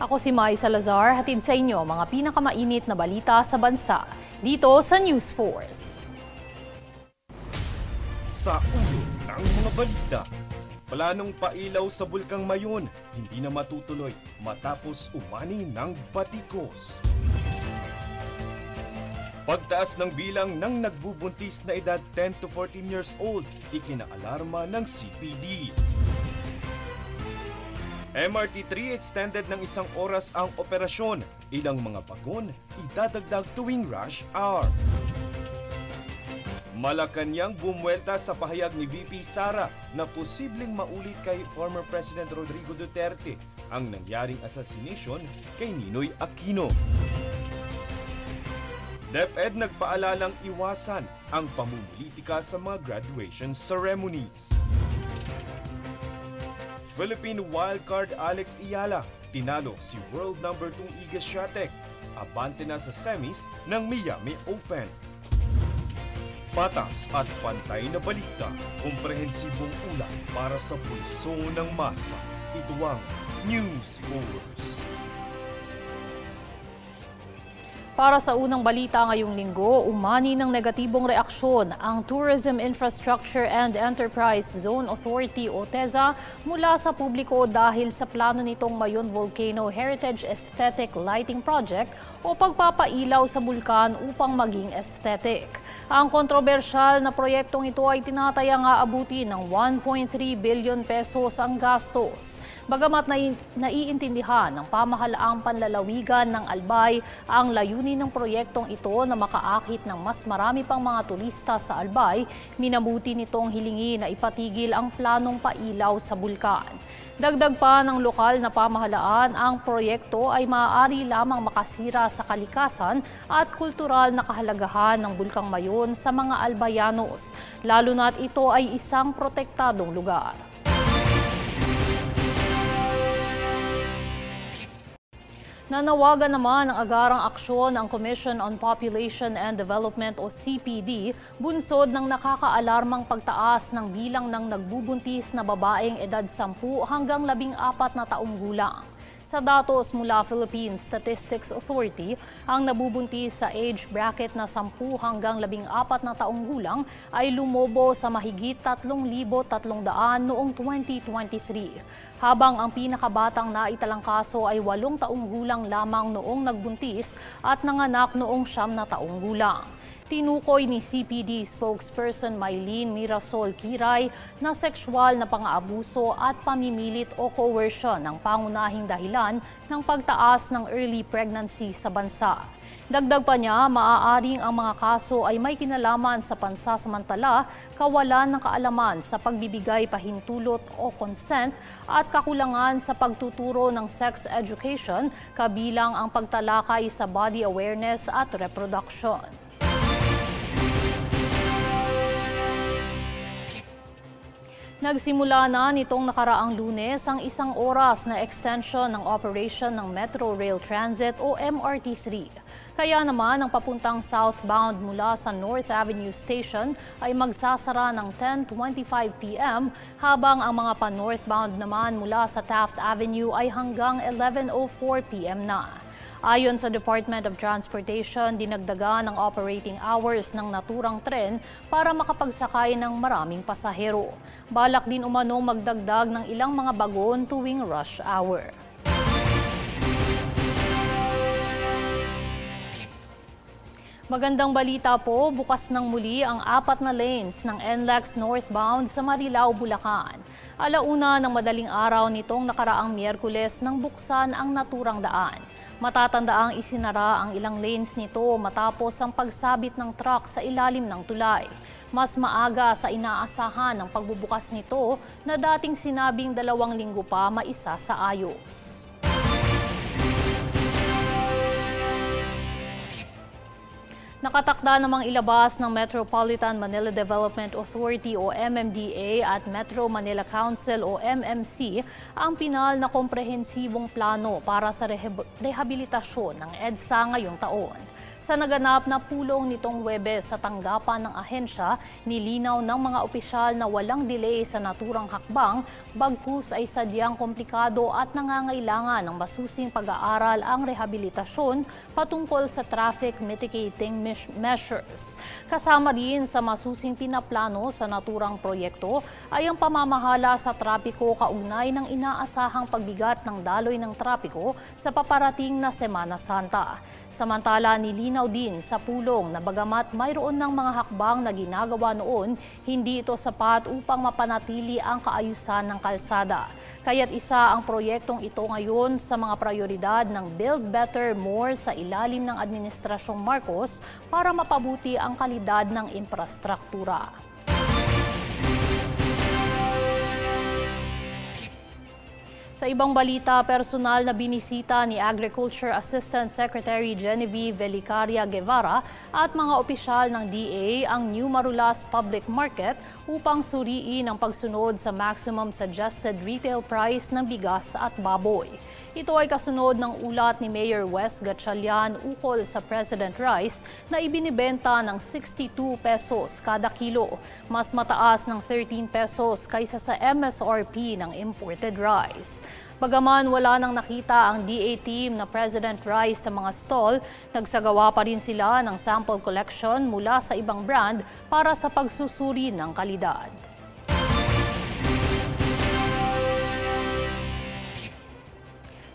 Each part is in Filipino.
Ako si Mai Salazar, hatid sa inyo mga pinakamainit na balita sa bansa dito sa News Force. Sa ulo ng mga balita, planong pailaw sa Bulkang Mayon hindi na matutuloy matapos umani ng batikos. Pagtaas ng bilang ng nagbubuntis na edad 10 to 14 years old, ikinaalarma ng CPD. MRT3 extended ng 1 oras ang operasyon. Ilang mga bagon idadagdag tuwing rush hour. Malacanang bumuelta sa pahayag ni VP Sara na posibleng maulit kay former President Rodrigo Duterte ang nangyaring assassination kay Ninoy Aquino. DepEd nagpaalalang iwasan ang pamumulitika sa mga graduation ceremonies. Philippine wildcard Alex Iyala tinalo si world number 2 Iga Swiatek. Abante na sa semis ng Miami Open. Patas at pantay na balita, komprehensibong ulat para sa pulso ng masa. Ito ang News Force. Para sa unang balita ngayong linggo, umani ng negatibong reaksyon ang Tourism Infrastructure and Enterprise Zone Authority o TEZA mula sa publiko dahil sa plano nitong Mayon Volcano Heritage Aesthetic Lighting Project o pagpapailaw sa bulkan upang maging aesthetic. Ang kontrobersyal na proyektong ito ay tinatayang aabuti ng 1.3 billion pesos ang gastos. Bagamat naiintindihan ng pamahalaang panlalawigan ng Albay ang layunin ng proyektong ito na makaakit ng mas marami pang mga turista sa Albay, minabuti nitong hilingi na ipatigil ang planong pailaw sa bulkan. Dagdag pa ng lokal na pamahalaan, ang proyekto ay maaari lamang makasira sa kalikasan at kultural na kahalagahan ng Bulkang Mayon sa mga Albayanos, lalo na't ito ay isang protektadong lugar. Nanawagan naman ng agarang aksyon ang Commission on Population and Development o CPD bunsod ng nakakaalarmang pagtaas ng bilang ng nagbubuntis na babaeng edad 10 hanggang 14 na taong gulang. Sa datos mula Philippine Statistics Authority, ang nabubuntis sa age bracket na 10 hanggang 14 na taong gulang ay lumobo sa mahigit 3,300 noong 2023. Habang ang pinakabatang naitalang kaso ay 8 taong gulang lamang noong nagbuntis at nanganak noong 9 na taong gulang. Tinukoy ni CPD spokesperson Mylene Mirasol Kiray na sexual na pang-aabuso at pamimilit o coercion ang pangunahing dahilan ng pagtaas ng early pregnancy sa bansa. Dagdag pa niya, maaaring ang mga kaso ay may kinalaman sa pansasamantala, kawalan ng kaalaman sa pagbibigay pahintulot o consent at kakulangan sa pagtuturo ng sex education kabilang ang pagtalakay sa body awareness at reproduction. Nagsimula na nitong nakaraang Lunes ang 1 oras na extension ng operation ng Metro Rail Transit o MRT3. Kaya naman ang papuntang southbound mula sa North Avenue Station ay magsasara ng 10:25 p.m. habang ang mga pa-northbound naman mula sa Taft Avenue ay hanggang 11:04 p.m. na. Ayon sa Department of Transportation, dinagdagan ang operating hours ng naturang tren para makapagsakay ng maraming pasahero. Balak din umanong magdagdag ng ilang mga bagon tuwing rush hour. Magandang balita po, bukas ng muli ang 4 na lanes ng NLEX northbound sa Marilao, Bulacan. Alauna ng madaling araw nitong nakaraang Miyerkules nang buksan ang naturang daan. Matatandaang isinara ang ilang lanes nito matapos ang pagsabit ng truck sa ilalim ng tulay. Mas maaga sa inaasahan ng pagbubukas nito na dating sinabing 2 linggo pa maisa sa ayos. Nakatakda namang ilabas ng Metropolitan Manila Development Authority o MMDA at Metro Manila Council o MMC ang pinal na komprehensibong plano para sa rehabilitasyon ng EDSA ngayong taon. Sa naganap na pulong nitong Huwebes sa tanggapan ng ahensya, nilinaw ng mga opisyal na walang delay sa naturang hakbang, bagkus ay sadyang komplikado at nangangailangan ng masusing pag-aaral ang rehabilitasyon patungkol sa traffic mitigating measures. Kasama rin sa masusing pinaplano sa naturang proyekto ay ang pamamahala sa trapiko kaugnay ng inaasahang pagbigat ng daloy ng trapiko sa paparating na Semana Santa. Samantala, nilinaw din sa pulong na bagamat mayroon ng mga hakbang na ginagawa noon, hindi ito sapat upang mapanatili ang kaayusan ng kalsada. Kaya't isa ang proyektong ito ngayon sa mga prioridad ng Build Better More sa ilalim ng Administrasyong Marcos para mapabuti ang kalidad ng infrastruktura. Sa ibang balita, personal na binisita ni Agriculture Assistant Secretary Genevieve Velicaria Guevara at mga opisyal ng DA ang New Marulas Public Market upang suriin ang pagsunod sa maximum suggested retail price ng bigas at baboy. Ito ay kasunod ng ulat ni Mayor Wes Gatchalian ukol sa President Rice na ibinibenta ng 62 pesos kada kilo, mas mataas ng 13 pesos kaysa sa MSRP ng imported rice. Bagaman wala nang nakita ang DA team na President Rice sa mga stall, nagsagawa pa rin sila ng sample collection mula sa ibang brand para sa pagsusuri ng kalidad.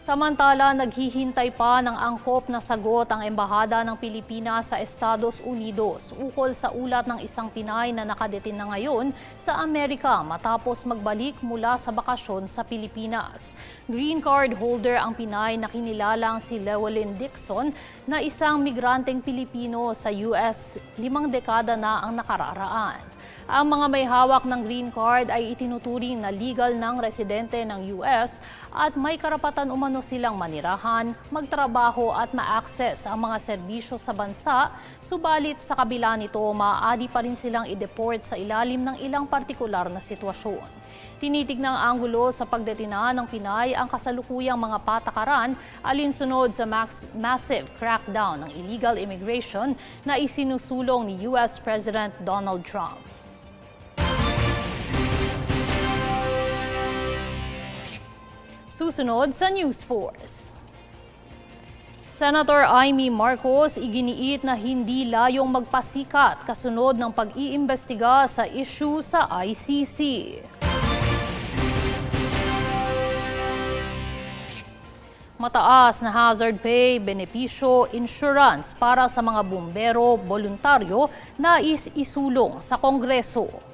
Samantala, naghihintay pa ng angkop na sagot ang Embahada ng Pilipinas sa Estados Unidos ukol sa ulat ng isang Pinay na nakadetin na ngayon sa Amerika matapos magbalik mula sa bakasyon sa Pilipinas. Green card holder ang Pinay na kinilalang si Llewellyn Dixon na isang migranteng Pilipino sa US 5 dekada na ang nakararaan. Ang mga may hawak ng green card ay itinuturing na legal ng residente ng US at may karapatan umano silang manirahan, magtrabaho at ma-access ang mga serbisyo sa bansa, subalit sa kabila nito maaari pa rin silang i-deport sa ilalim ng ilang partikular na sitwasyon. Tinitignan ang anggulo sa pagdetina ng Pinay ang kasalukuyang mga patakaran alinsunod sa massive crackdown ng illegal immigration na isinusulong ni US President Donald Trump. Susunod sa News Force. Senator Amy Marcos iginiit na hindi layong magpasikat kasunod ng pag-iimbestiga sa issue sa ICC. Mataas na hazard pay, benepisyo, insurance para sa mga bumbero, voluntaryo na isulong sa Kongreso.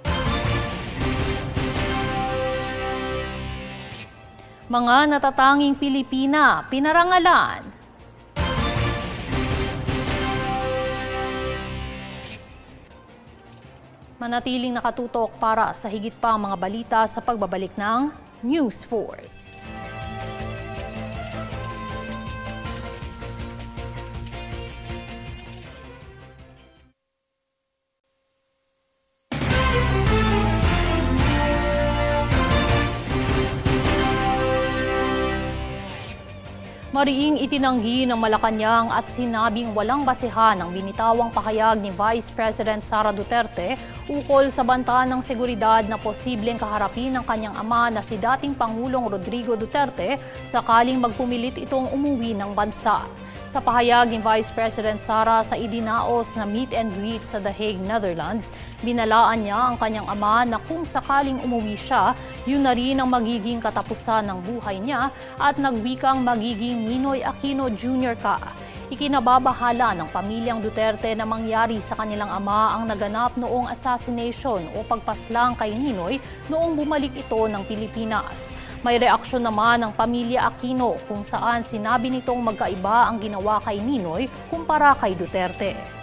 Mga natatanging Pilipina, pinarangalan. Manatiling nakatutok para sa higit pang mga balita sa pagbabalik ng News Force. Mariing itinanggi ng Malacanang at sinabing walang basehan ang binitawang pahayag ni Vice President Sara Duterte ukol sa banta ng seguridad na posibleng kaharapin ng kanyang ama na si dating Pangulong Rodrigo Duterte sakaling magpumilit itong umuwi ng bansa. Sa pahayag ni Vice President Sara sa idinaos na meet and greet sa The Hague, Netherlands, binalaan niya ang kanyang ama na kung sakaling umuwi siya, yun na rin ang magiging katapusan ng buhay niya at nagwikang magiging Ninoy Aquino Jr. ka. Ikinababahala ng pamilyang Duterte na mangyari sa kanilang ama ang naganap noong assassination o pagpaslang kay Ninoy noong bumalik ito ng Pilipinas. May reaksyon naman ng pamilya Aquino kung saan sinabi nitong magkaiba ang ginawa kay Ninoy kumpara kay Duterte.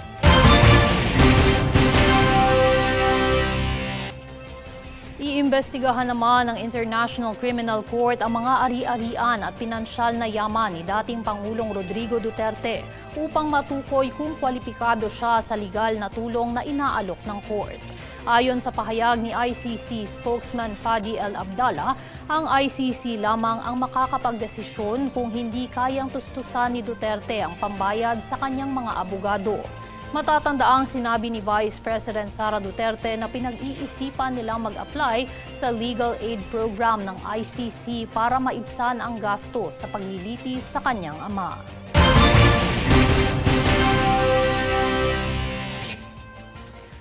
Iimbestigahan naman ng International Criminal Court ang mga ari-arian at pinansyal na yaman ni dating Pangulong Rodrigo Duterte upang matukoy kung kwalipikado siya sa legal na tulong na inaalok ng court. Ayon sa pahayag ni ICC spokesman Fadi El Abdallah, ang ICC lamang ang makakapagdesisyon kung hindi kayang tustusan ni Duterte ang pambayad sa kanyang mga abogado. Matatandaang sinabi ni Vice President Sara Duterte na pinag-iisipan nilang mag-apply sa legal aid program ng ICC para maibsan ang gastos sa paglilitis sa kanyang ama.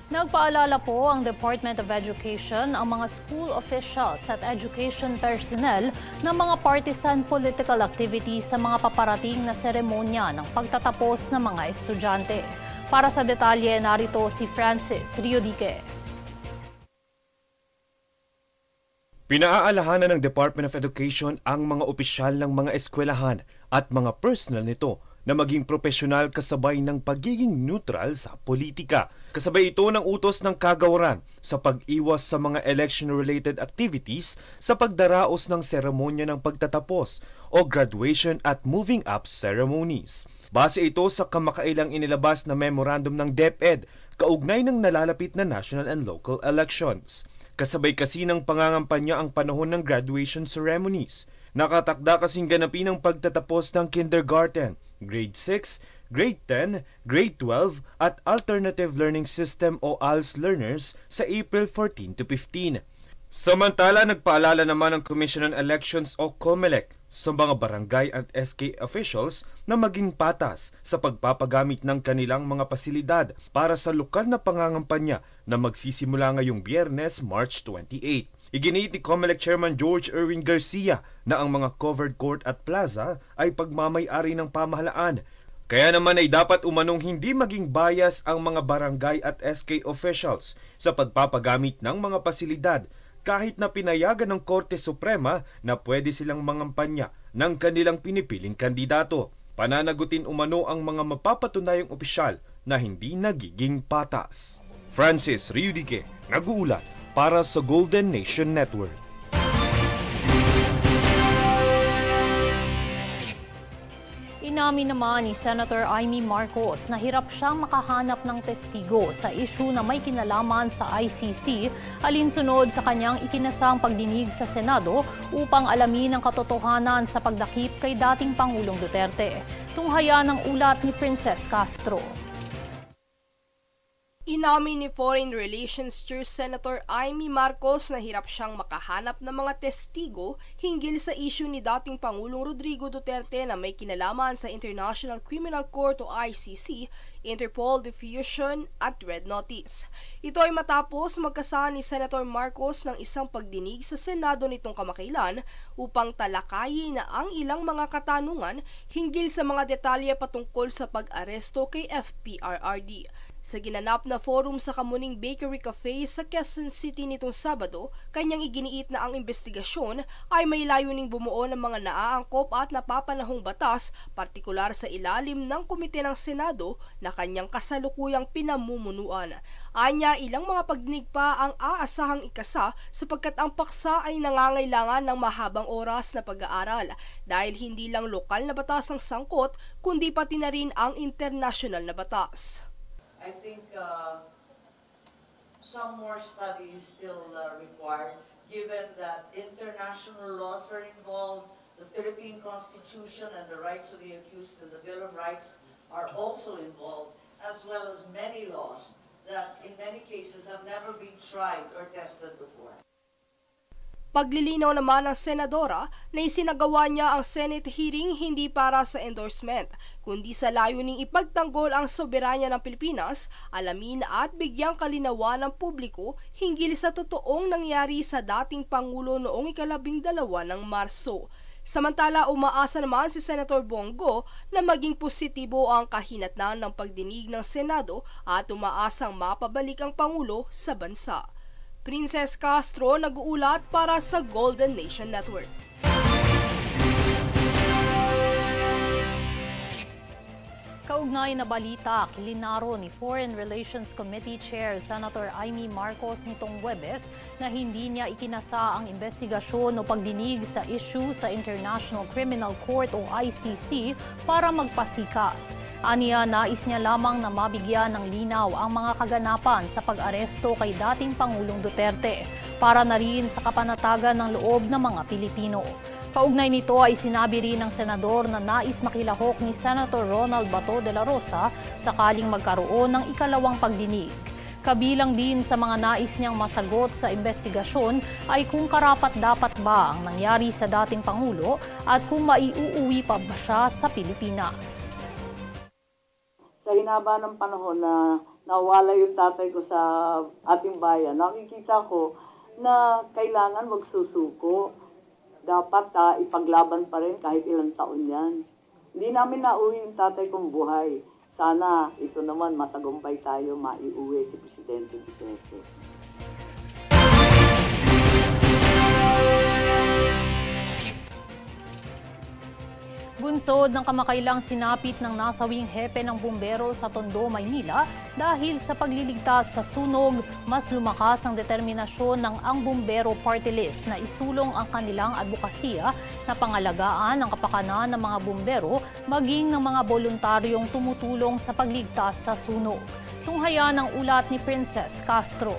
Nagpaalala po ang Department of Education ang mga school officials at education personnel ng mga partisan political activities sa mga paparating na seremonya ng pagtatapos ng mga estudyante. Para sa detalye, narito si Francis Riodique. Pinaaalahanan ng Department of Education ang mga opisyal ng mga eskwelahan at mga personnel nito na maging profesional kasabay ng pagiging neutral sa politika. Kasabay ito ng utos ng kagawaran sa pag-iwas sa mga election-related activities sa pagdaraos ng seremonya ng pagtatapos o graduation at moving up ceremonies. Base ito sa kamakailang inilabas na memorandum ng DepEd kaugnay ng nalalapit na national and local elections. Kasabay kasi ng pangangampanya ang panahon ng graduation ceremonies. Nakatakda kasing ganapin ang pagtatapos ng kindergarten, grade 6, grade 10, grade 12 at Alternative Learning System o ALS learners sa April 14 to 15. Samantala, nagpaalala naman ang Commission on Elections o COMELEC sa mga barangay at SK officials na maging patas sa pagpapagamit ng kanilang mga pasilidad para sa lokal na pangangampanya na magsisimula ngayong Biyernes, March 28. Iginiit ni COMELEC Chairman George Erwin Garcia na ang mga covered court at plaza ay pagmamay-ari ng pamahalaan. Kaya naman ay dapat umanong hindi maging bias ang mga barangay at SK officials sa pagpapagamit ng mga pasilidad kahit na pinayagan ng Korte Suprema na pwede silang mangampanya ng kanilang pinipiling kandidato. Pananagutin umano ang mga mapapatunayang opisyal na hindi nagiging patas. Francis Riodique, nag-uulat para sa Golden Nation Network. Inamin naman ni Senator Amy Marcos na hirap siyang makahanap ng testigo sa issue na may kinalaman sa ICC alinsunod sa kanyang ikinasang pagdinig sa Senado upang alamin ang katotohanan sa pagdakip kay dating Pangulong Duterte. Tunghaya ng ulat ni Princess Castro. Inamin ni Foreign Relations Chair Senator Amy Marcos na hirap siyang makahanap ng mga testigo hinggil sa issue ni dating Pangulong Rodrigo Duterte na may kinalaman sa International Criminal Court o ICC, Interpol Diffusion at Red Notice. Ito ay matapos magkasahan ni Senator Marcos ng isang pagdinig sa Senado nitong kamakailan upang talakayin na ang ilang mga katanungan hinggil sa mga detalye patungkol sa pag-aresto kay FPRRD. Sa ginanap na forum sa Kamuning Bakery Cafe sa Quezon City nitong Sabado, kanyang iginiit na ang investigasyon ay may layuning bumuo ng mga naaangkop at napapanahong batas, partikular sa ilalim ng Komite ng Senado na kanyang kasalukuyang pinamumunuan. Anya, ilang mga pagdinig pa ang aasahang ikasa sapagkat ang paksa ay nangangailangan ng mahabang oras na pag-aaral dahil hindi lang lokal na batas ang sangkot kundi pati na rin ang international na batas. I think some more studies still required, given that international laws are involved, the Philippine Constitution and the rights of the accused and the Bill of Rights are also involved, as well as many laws that in many cases have never been tried or tested before. Paglilinaw naman ng senadora na isinagawa niya ang Senate hearing hindi para sa endorsement, kundi sa layuning ipagtanggol ang soberanya ng Pilipinas, alamin at bigyang kalinawan ng publiko hinggil sa totoong nangyari sa dating Pangulo noong 12 ng Marso. Samantala, umaasa naman si Senator Bongo na maging positibo ang kahinatnan ng pagdinig ng Senado at umaasang mapabalik ang Pangulo sa bansa. Princess Castro, nag-uulat para sa Golden Nation Network. Kaugnay na balita, kilinaro ni Foreign Relations Committee Chair Senator Amy Marcos nitong Huwebes na hindi niya ikinasa ang investigasyon o pagdinig sa issue sa International Criminal Court o ICC para magpasikat. Aniya, nais niya lamang na mabigyan ng linaw ang mga kaganapan sa pag-aresto kay dating Pangulong Duterte para na rin sa kapanatagan ng loob ng mga Pilipino. Kaugnay nito ay sinabi rin ng senador na nais makilahok ni Senator Ronald Bato de la Rosa sakaling magkaroon ng ikalawang pagdinig. Kabilang din sa mga nais niyang masagot sa investigasyon ay kung karapat-dapat ba ang nangyari sa dating Pangulo at kung maiuuwi pa ba siya sa Pilipinas. Sa hinaba ng panahon na nawala yung tatay ko sa ating bayan, nakikita ko na kailangan magsusuko. Dapat ipaglaban pa rin kahit ilang taon yan. Hindi namin nauwi yung tatay kong buhay. Sana ito naman matagumpay tayo, maiuwi si Presidente Duterte. Bunsod ng kamakailang sinapit ng nasawing hepe ng bumbero sa Tondo, Maynila dahil sa pagliligtas sa sunog, mas lumakas ang determinasyon ng Ang Bumbero Party List na isulong ang kanilang advokasya na pangalagaan ang kapakanan ng mga bumbero maging ng mga voluntaryong tumutulong sa pagligtas sa sunog. Tunghayan ang ulat ni Princess Castro.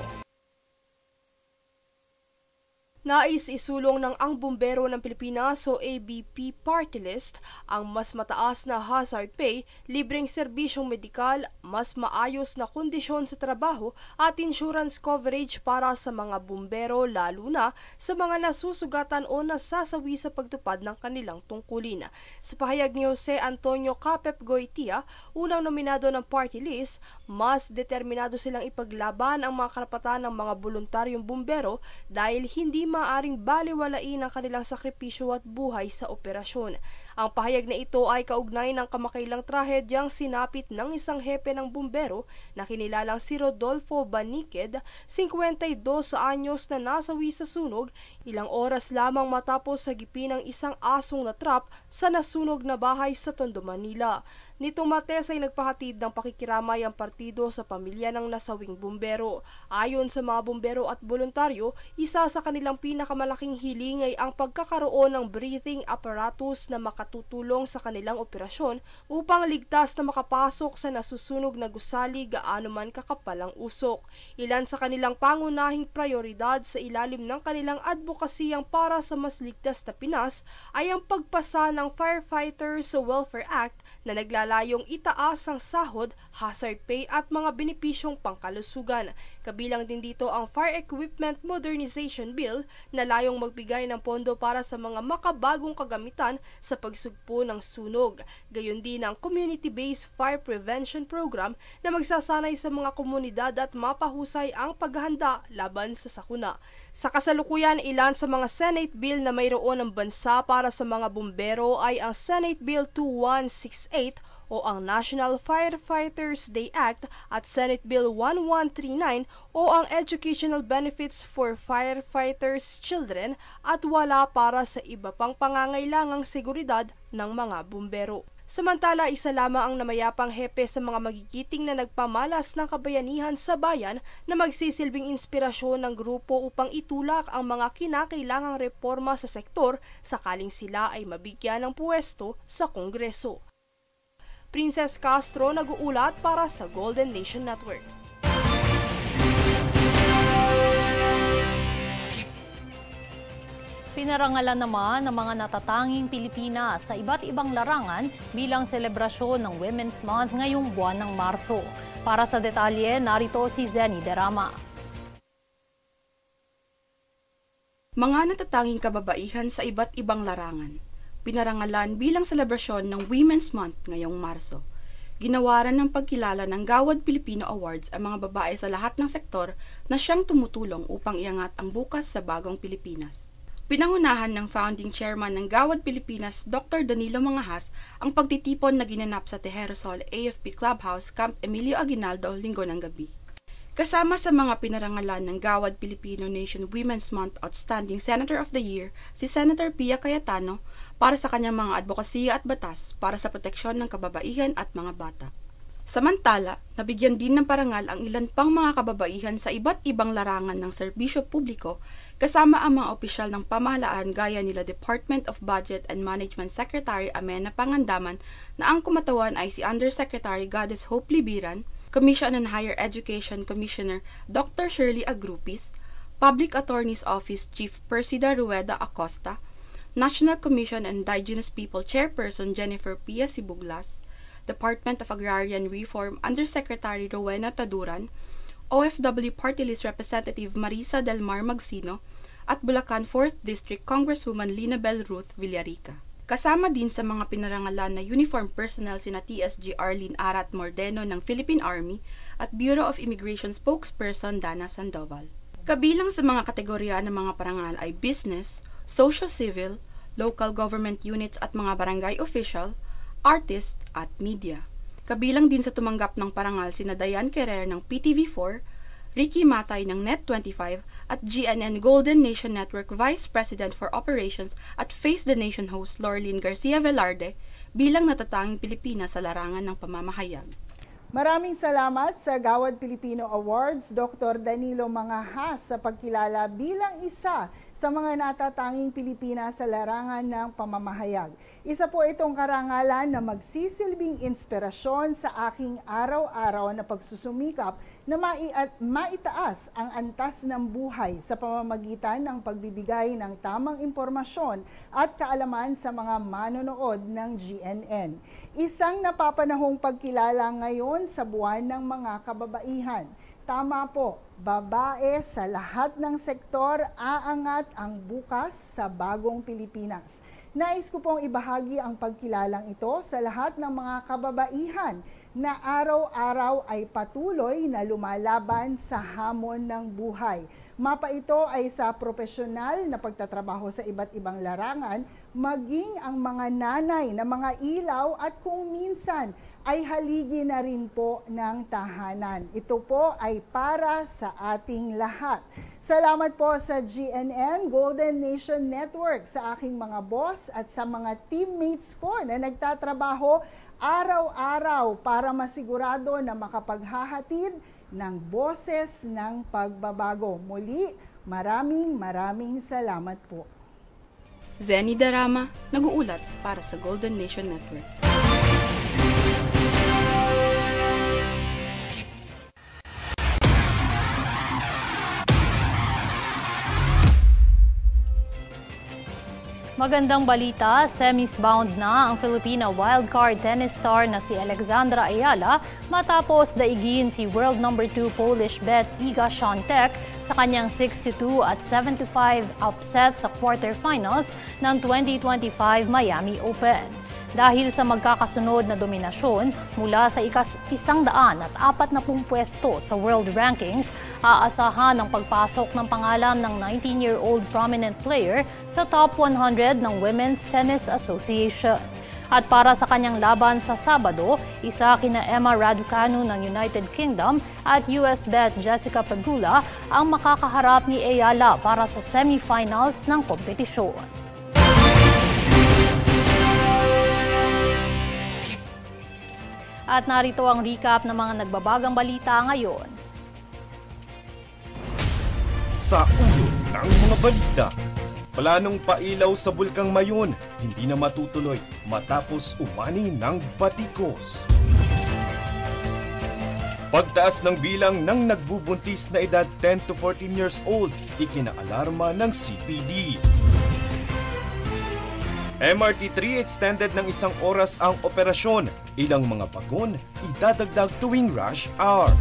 Nais isulong ng Ang Bumbero ng Pilipinas o ABP Party List ang mas mataas na hazard pay, libreng serbisyong medikal, mas maayos na kondisyon sa trabaho at insurance coverage para sa mga bumbero lalo na sa mga nasusugatan o nasasawi sa pagtupad ng kanilang tungkulin. Sa pahayag ni Jose Antonio Capep Goitia, unang nominado ng Party List, mas determinado silang ipaglaban ang mga karapatan ng mga voluntaryong bumbero dahil hindi maaaring baliwalain ang kanilang sakripisyo at buhay sa operasyon. Ang pahayag na ito ay kaugnay ng kamakailang trahedyang sinapit ng isang hepe ng bumbero na kinilalang si Rodolfo Baniqued, 52 anyos na nasawi sa sunog, ilang oras lamang matapos sagipin ng isang asong na trap sa nasunog na bahay sa Tondo, Manila. Nitong Martes ay nagpahatid ng pakikiramay ang partido sa pamilya ng nasawing bumbero. Ayon sa mga bumbero at voluntaryo, isa sa kanilang pinakamalaking hiling ay ang pagkakaroon ng breathing apparatus na makatutulong sa kanilang operasyon upang ligtas na makapasok sa nasusunog na gusali gaano man kakapal ang usok. Ilan sa kanilang pangunahing prioridad sa ilalim ng kanilang advokasiyang para sa mas ligtas na Pinas ay ang pagpasa ng Firefighters Welfare Act na naglalayong itaas ang sahod, hazard pay at mga benepisyong pangkalusugan. Kabilang din dito ang Fire Equipment Modernization Bill na layong magbigay ng pondo para sa mga makabagong kagamitan sa pagsugpo ng sunog. Gayon din ang Community-Based Fire Prevention Program na magsasanay sa mga komunidad at mapahusay ang paghahanda laban sa sakuna. Sa kasalukuyan, ilan sa mga Senate Bill na mayroon ng bansa para sa mga bumbero ay ang Senate Bill 2168 o ang National Firefighters Day Act at Senate Bill 1139 o ang Educational Benefits for Firefighters Children at wala para sa iba pang pangangailangang seguridad ng mga bumbero. Samantala, isa lamang ang namayapang hepe sa mga magigiting na nagpamalas ng kabayanihan sa bayan na magsisilbing inspirasyon ng grupo upang itulak ang mga kinakailangang reforma sa sektor sakaling sila ay mabigyan ng puwesto sa Kongreso. Princess Castro nag-uulat para sa Golden Nation Network. Pinarangalan naman ng mga natatanging Pilipina sa iba't ibang larangan bilang selebrasyon ng Women's Month ngayong buwan ng Marso. Para sa detalye, narito si Zenny Derama. Mga natatanging kababaihan sa iba't ibang larangan. Pinarangalan bilang selebrasyon ng Women's Month ngayong Marso. Ginawaran ng pagkilala ng Gawad Pilipino Awards ang mga babae sa lahat ng sektor na siyang tumutulong upang iangat ang bukas sa bagong Pilipinas. Pinangunahan ng founding chairman ng Gawad Pilipinas, Dr. Danilo Mangahas, ang pagtitipon na ginanap sa Tejerosol AFP Clubhouse, Camp Emilio Aguinaldo, Linggo ng gabi. Kasama sa mga pinarangalan ng Gawad Filipino Nation Women's Month Outstanding Senator of the Year, si Senator Pia Cayetano para sa kanyang mga advokasya at batas para sa proteksyon ng kababaihan at mga bata. Samantala, nabigyan din ng parangal ang ilan pang mga kababaihan sa iba't ibang larangan ng serbisyo publiko kasama ang mga opisyal ng pamahalaan gaya nila Department of Budget and Management Secretary Amena Pangandaman na ang kumatawan ay si Undersecretary Goddess Hope Libiran, Commission on Higher Education Commissioner Dr. Shirley Agrupis, Public Attorney's Office Chief Persida Rueda Acosta, National Commission on Indigenous People Chairperson Jennifer Pia Sibuglas, Department of Agrarian Reform Undersecretary Rowena Taduran, OFW Party List Representative Marisa Del Mar Magsino, at Bulacan 4th District Congresswoman Linabel Ruth Villarica. Kasama din sa mga pinarangalan na uniform personnel sina TSG Arlene Arat Mordeno ng Philippine Army at Bureau of Immigration Spokesperson Dana Sandoval. Kabilang sa mga kategorya ng mga parangal ay business, socio-civil, local government units at mga barangay official, artist at media. Kabilang din sa tumanggap ng parangal sina Diane Querer ng PTV4, Ricky Matay ng Net25 at GNN Golden Nation Network Vice President for Operations at Face the Nation host Lorlene Garcia Velarde bilang natatanging Pilipina sa larangan ng pamamahayag. Maraming salamat sa Gawad Pilipino Awards, Dr. Danilo Mangahas, sa pagkilala bilang isa sa mga natatanging Pilipina sa larangan ng pamamahayag. Isa po itong karangalan na magsisilbing inspirasyon sa aking araw-araw na pagsusumikap na maitaas ang antas ng buhay sa pamamagitan ng pagbibigay ng tamang impormasyon at kaalaman sa mga manonood ng GNN. Isang napapanahong pagkilala ngayon sa buwan ng mga kababaihan. Tama po, babae sa lahat ng sektor, aangat ang bukas sa bagong Pilipinas. Nais ko pong ibahagi ang pagkilalang ito sa lahat ng mga kababaihan na araw-araw ay patuloy na lumalaban sa hamon ng buhay. Mapa ito ay sa profesional na pagtatrabaho sa iba't ibang larangan, maging ang mga nanay na mga ilaw at kung minsan ay haligi na rin po ng tahanan. Ito po ay para sa ating lahat. Salamat po sa GNN Golden Nation Network, sa aking mga boss at sa mga teammates ko na nagtatrabaho araw-araw para masigurado na makapaghahatid ng boses ng pagbabago. Muli, maraming salamat po. Zenny Darama, nag-uulat para sa Golden Nation Network. Magandang balita, semis bound na ang Filipina wildcard tennis star na si Alexandra Ayala matapos daigin si world number 2 Polish bet Iga Świątek sa kanyang 6-2 at 7-5 upset sa quarterfinals ng 2025 Miami Open. Dahil sa magkakasunod na dominasyon mula sa 140 pwesto sa world rankings, aasahan ang pagpasok ng pangalan ng 19-year-old prominent player sa top 100 ng Women's Tennis Association. At para sa kanyang laban sa Sabado, isa kina Emma Raducanu ng United Kingdom at US bet Jessica Pegula ang makakaharap ni Ayala para sa semifinals ng kompetisyon. At narito ang recap ng mga nagbabagang balita ngayon. Sa ulo ng mga balita, planong pailaw sa Bulkang Mayon hindi na matutuloy matapos umani ng batikos. Pagtaas ng bilang ng nagbubuntis na edad 10 to 14 years old, ikinaalarma ng CPD. MRT3 extended ng 1 oras ang operasyon. Ilang mga bagon idadagdag tuwing rush hour.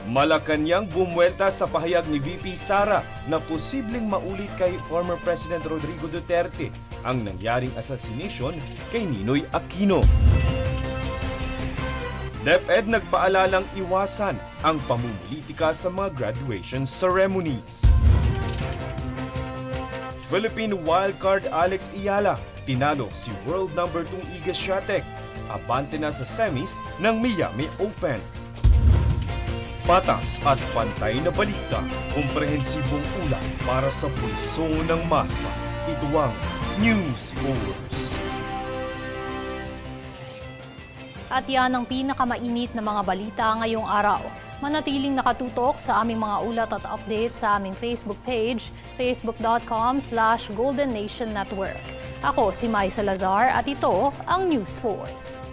Malacanang bumuelta sa pahayag ni VP Sara na posibleng maulit kay former President Rodrigo Duterte ang nangyaring assassination kay Ninoy Aquino. DepEd nagpaalalang iwasan ang pamumulitika sa mga graduation ceremonies. Philippine wildcard Alex Ayala tinalo si world number 2 Iga Świątek. Abante na sa semis ng Miami Open. Patas at pantay na balita, komprehensibong ulat para sa pulso ng masa. Ito ang News Force. At yan ang pinakamainit na mga balita ngayong araw. Manatiling nakatutok sa aming mga ulat at updates sa aming Facebook page, facebook.com/Golden Nation Network. Ako si Mai Salazar at ito ang News Force.